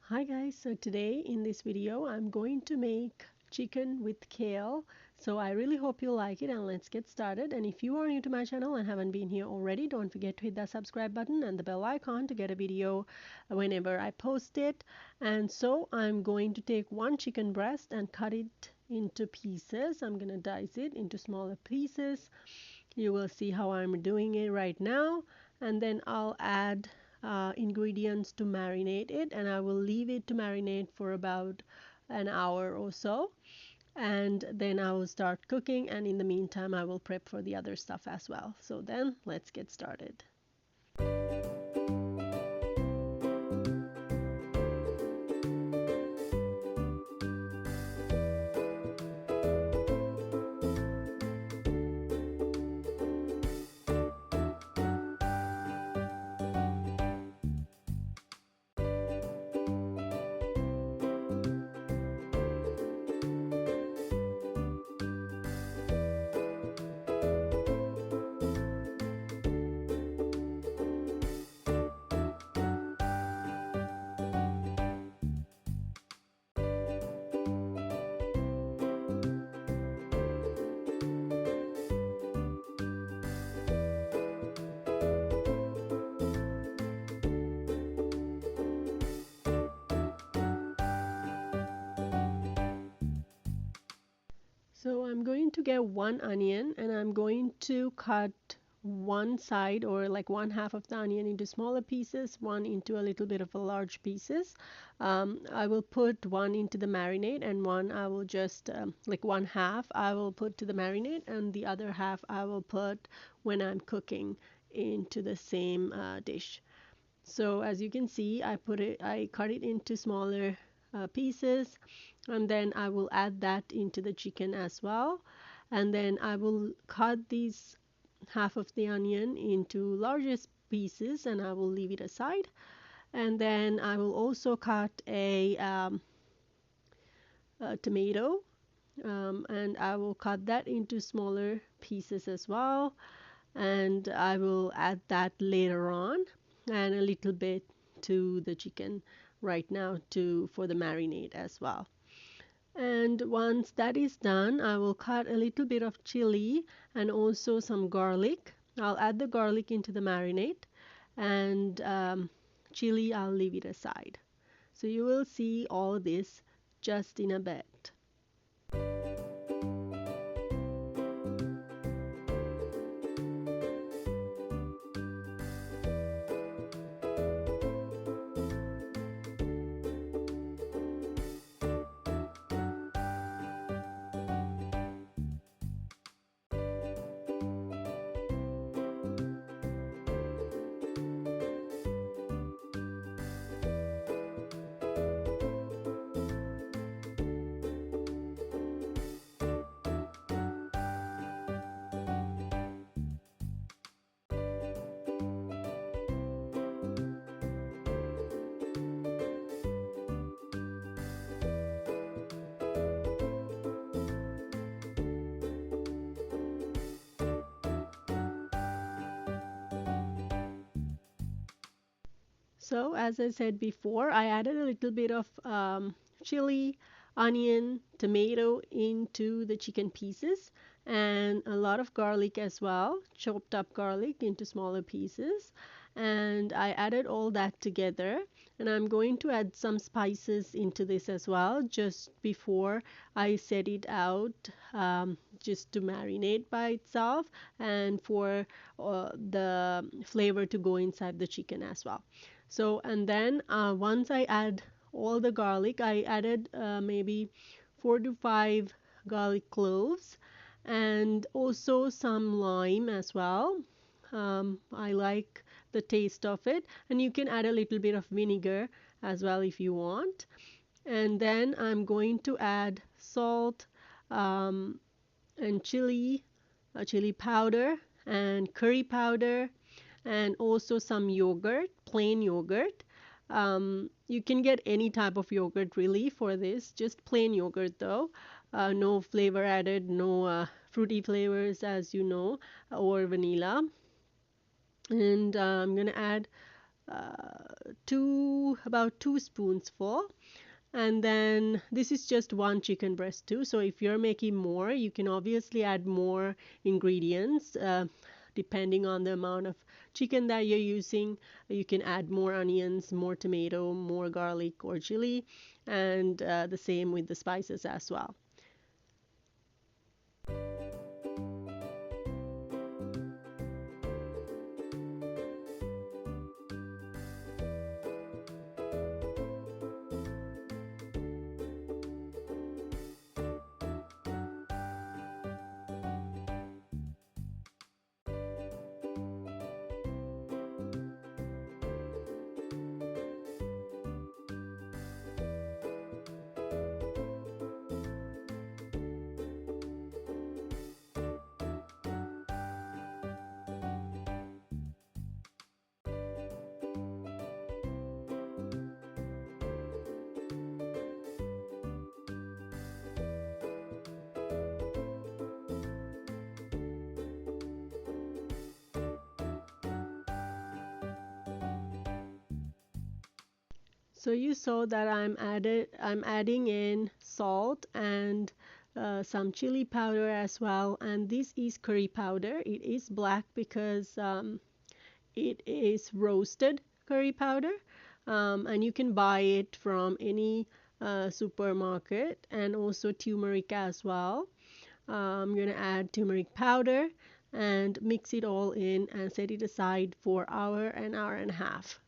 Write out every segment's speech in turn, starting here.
Hi guys, so today in this video I'm going to make chicken with kale. So I really hope you like it and let's get started. And if you are new to my channel and haven't been here already, don't forget to hit that subscribe button and the bell icon to get a video whenever I post it. And so I'm going to take one chicken breast and cut it into pieces. I'm gonna dice it into smaller pieces. You will see how I'm doing it right now, and then I'll add ingredients to marinate it, and I will leave it to marinate for about an hour or so, and then I will start cooking, and in the meantime I will prep for the other stuff as well. So then let's get started. So I'm going to get one onion and I'm going to cut one side or like one half of the onion into smaller pieces, one into a little bit of a large pieces. I will put one into the marinade and one I will just like one half I will put to the marinade and the other half I will put when I'm cooking into the same dish. So as you can see, I cut it into smaller pieces, and then I will add that into the chicken as well. And then I will cut these half of the onion into largest pieces and I will leave it aside. And then I will also cut a tomato, and I will cut that into smaller pieces as well. And I will add that later on, and a little bit to the chicken right now for the marinade as well. And once that is done, I will cut a little bit of chili and also some garlic. I'll add the garlic into the marinade, and chili I'll leave it aside. So you will see all this just in a bit. So as I said before, I added a little bit of chili, onion, tomato into the chicken pieces, and a lot of garlic as well, chopped up garlic into smaller pieces. And I added all that together, and I'm going to add some spices into this as well just before I set it out, just to marinate by itself and for the flavor to go inside the chicken as well. So, and then once I add all the garlic, I added maybe 4 to 5 garlic cloves and also some lime as well. I like the taste of it, and you can add a little bit of vinegar as well if you want. And then I'm going to add salt, and chili powder and curry powder, and also some yogurt, plain yogurt. You can get any type of yogurt really for this, just plain yogurt though. No flavor added, no fruity flavors as you know, or vanilla. And I'm gonna add about 2 spoonsful. And then this is just one chicken breast too. So if you're making more, you can obviously add more ingredients depending on the amount of chicken that you're using. You can add more onions, more tomato, more garlic or chili, and the same with the spices as well. So you saw that I'm adding in salt and some chili powder as well, and this is curry powder. It is black because it is roasted curry powder, and you can buy it from any supermarket, and also turmeric as well. I'm gonna add turmeric powder and mix it all in and set it aside for an hour and a half.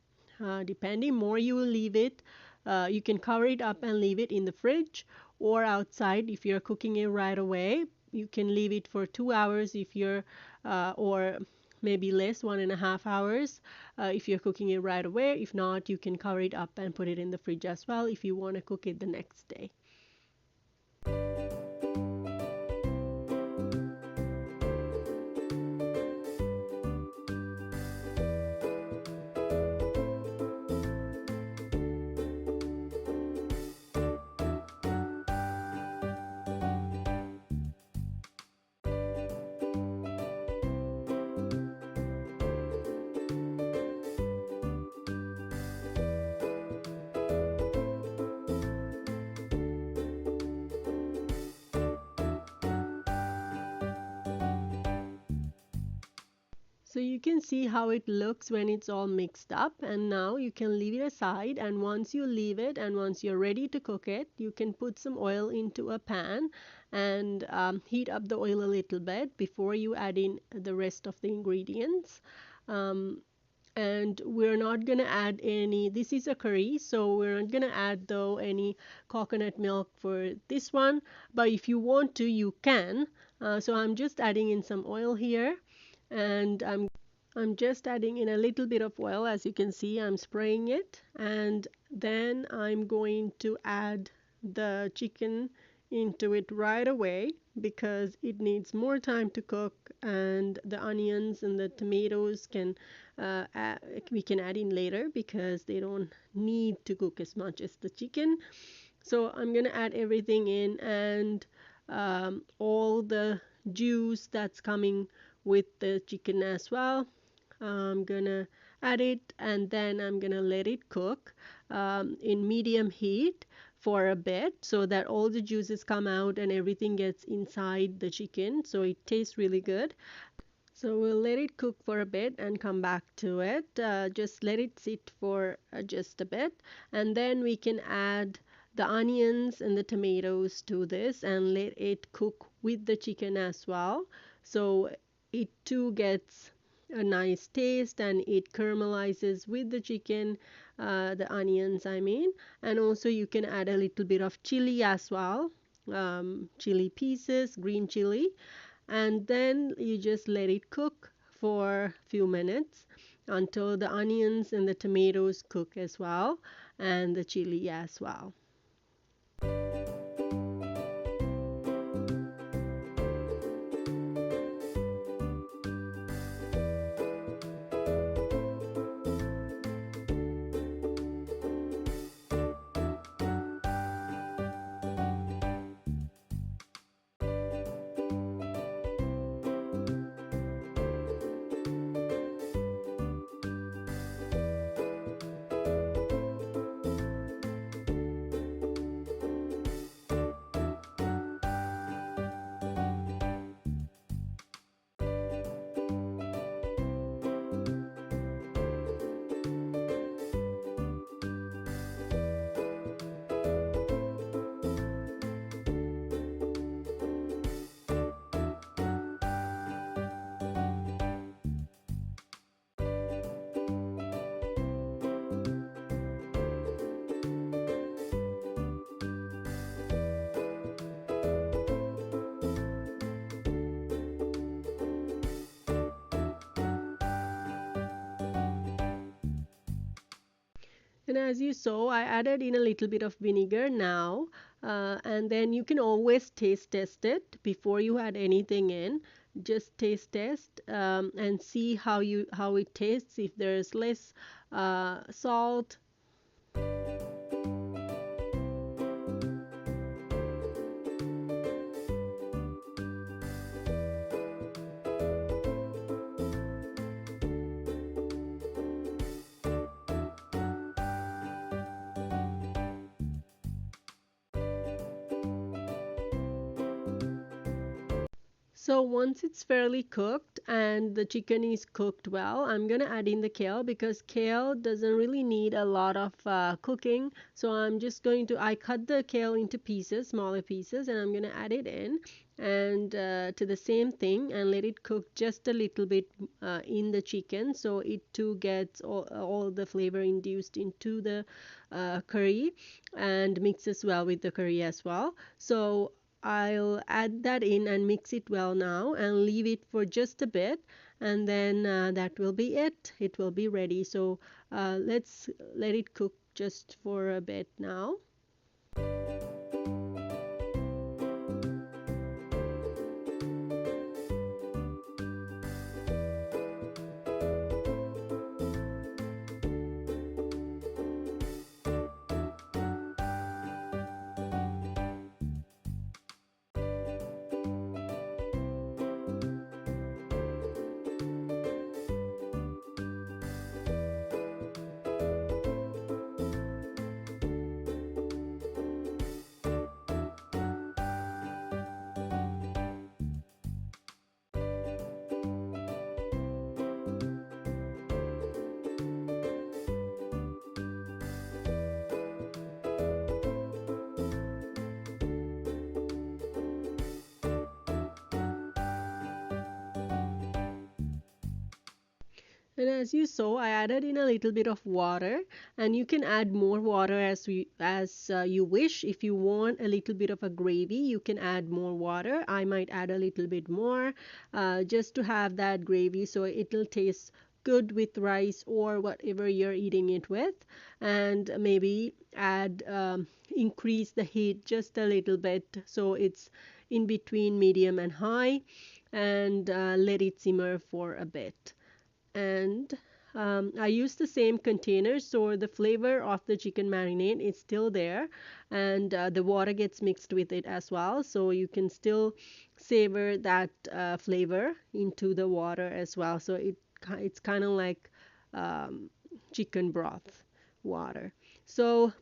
Depending, more you will leave it. You can cover it up and leave it in the fridge or outside if you're cooking it right away. You can leave it for 2 hours if you're, or maybe less, 1.5 hours if you're cooking it right away. If not, you can cover it up and put it in the fridge as well if you want to cook it the next day. So you can see how it looks when it's all mixed up, and now you can leave it aside, and once you leave it and once you're ready to cook it, you can put some oil into a pan and heat up the oil a little bit before you add in the rest of the ingredients. Um, and we're not gonna add any, this is a curry, so we're not gonna add though any coconut milk for this one, but if you want to, you can. So I'm just adding in some oil here, and I'm just adding in a little bit of oil. As you can see, I'm spraying it, and then I'm going to add the chicken into it right away because it needs more time to cook, and the onions and the tomatoes we can add in later because they don't need to cook as much as the chicken. So I'm gonna add everything in, and all the juice that's coming with the chicken as well. I'm gonna add it, and then I'm gonna let it cook in medium heat for a bit so that all the juices come out and everything gets inside the chicken, so it tastes really good. So we'll let it cook for a bit and come back to it. Just let it sit for just a bit, and then we can add the onions and the tomatoes to this and let it cook with the chicken as well. So it too gets a nice taste and it caramelizes with the chicken, the onions, I mean. And also you can add a little bit of chili as well, chili pieces, green chili, and then you just let it cook for a few minutes until the onions and the tomatoes cook as well, and the chili as well. And as you saw, I added in a little bit of vinegar now. And then you can always taste test it before you add anything in. Just taste test and see how it tastes. If there's less salt. So once it's fairly cooked and the chicken is cooked well, I'm gonna add in the kale because kale doesn't really need a lot of cooking. So I'm just going to, I cut the kale into pieces, smaller pieces, and I'm gonna add it in and to the same thing and let it cook just a little bit in the chicken so it too gets all the flavor induced into the curry and mixes well with the curry as well. So I'll add that in and mix it well now and leave it for just a bit, and then that will be it. It will be ready. So let's let it cook just for a bit now. And as you saw, I added in a little bit of water, and you can add more water as you wish. If you want a little bit of a gravy, you can add more water. I might add a little bit more just to have that gravy so it'll taste good with rice or whatever you're eating it with. And maybe add increase the heat just a little bit so it's in between medium and high, and let it simmer for a bit. And I use the same container so the flavor of the chicken marinade is still there, and the water gets mixed with it as well, so you can still savor that flavor into the water as well. So it's kind of like um, chicken broth water. So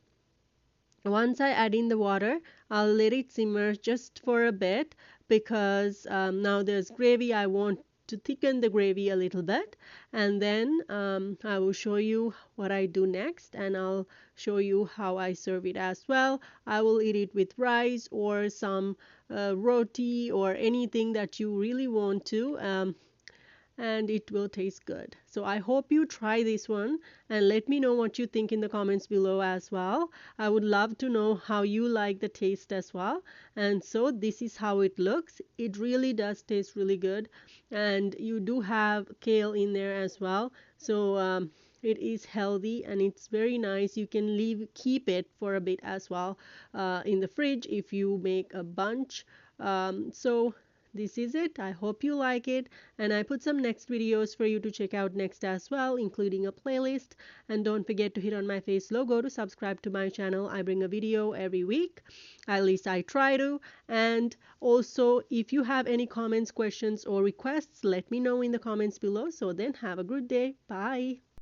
once I add in the water, I'll let it simmer just for a bit because now there's gravy. I want to thicken the gravy a little bit, and then I will show you what I do next, and I'll show you how I serve it as well. I will eat it with rice or some roti or anything that you really want to. And it will taste good. So I hope you try this one and let me know what you think in the comments below as well. I would love to know how you like the taste as well. And so this is how it looks. It really does taste really good, and you do have kale in there as well. So it is healthy and it's very nice. You can keep it for a bit as well in the fridge if you make a bunch. So this is it. I hope you like it, and I put some next videos for you to check out next as well, including a playlist. And don't forget to hit on my face logo to subscribe to my channel. I bring a video every week, at least I try to. And also, if you have any comments, questions or requests, let me know in the comments below. So then have a good day. Bye.